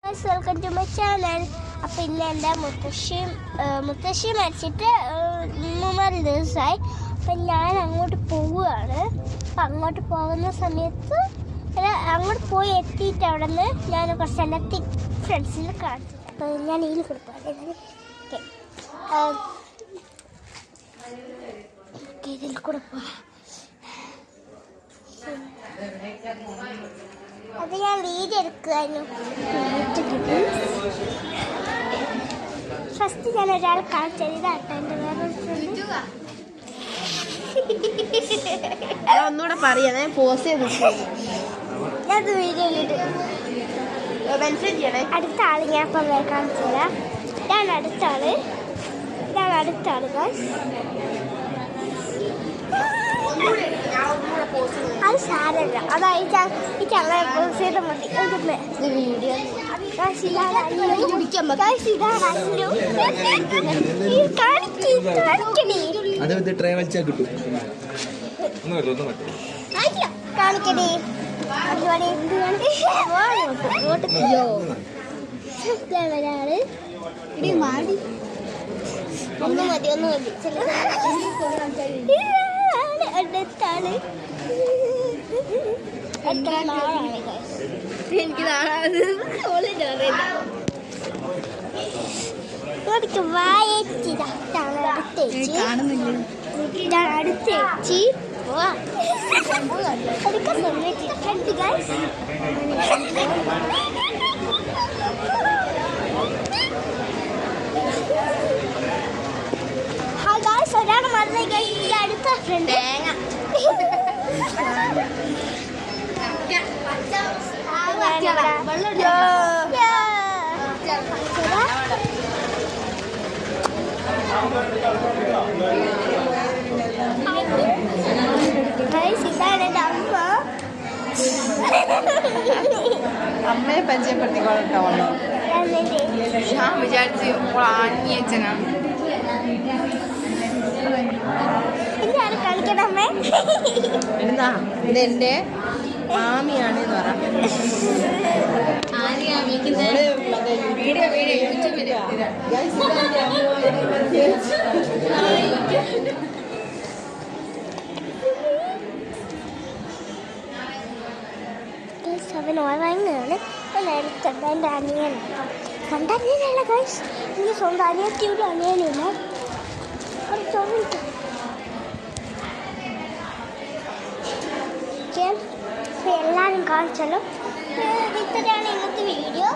Welcome to my channel. അപ്പം ഇന്ന് എൻ്റെ മുത്തശ്ശി മരിച്ചിട്ട് 3 ദിവസമായി. അപ്പം ഞാൻ അങ്ങോട്ട് പോവുകയാണ്. അപ്പം അങ്ങോട്ട് പോകുന്ന സമയത്ത് അങ്ങോട്ട് പോയി എത്തിയിട്ട് അവിടെ നിന്ന് ഞാൻ കുറച്ച് എൻ്റെ ഫ്രണ്ട്സിനെ കാണിച്ചു. അപ്പം ഞാൻ ഇതിൽ കൊടുക്കാം. ഇതിൽ കൂടെ പോവാം. അത് ഞാൻ വീഡിയോ എടുക്കുമായിരുന്നു. ഫസ്റ്റ് ഞാൻ ഒരാൾ കാണിച്ചത് ഇതാട്ടോ എൻ്റെ വേറൊരു ഫ്രണ്ട്. ഒന്നുകൂടെ പറയാ പോസ്റ്റ് ചെയ്ത് ഞാനത് വീഡിയോയിലിട്ട് അടുത്ത ആള് ഞാൻ ഇപ്പം കാണിച്ചു തരാം. ഇതാണ് അടുത്ത ആള് അത് സാരമില്ല. അതായത് ഈ ചങ്ങനെ പോസ്റ്റ് ചെയ്ത് മതി. വീഡിയോ കാണിക്കണേ. ഒരാള് ഒന്ന് മതി. അടുത്താണ് എനിക്ക് ഇതാണ് അടുത്തേച്ചി. ഒരാൾ മറന്നേ അടുത്ത ഫ്രണ്ട് അമ്മയെ പരിചയപ്പെടുത്തിക്കോളട്ടോ. ഞാൻ വിചാരിച്ചു ആഞ്ഞിയച്ചനാണ്. കളിക്കണമ്മേ എന്താ ഇതെന്റെ മാമിയാണ് എന്ന് പറ. അവൻ ഉറങ്ങുകയാണ്. എൻ്റെ അനിയൻ സ്വന്തം അനിയനല്ല ഗൈസ്. എനിക്ക് സ്വന്തം അനിയത്തിയുടെ അനിയനില്ല. എല്ലാവരും കാണിച്ചാലും ഇത്രയാണ് ഇന്നത്തെ വീഡിയോ.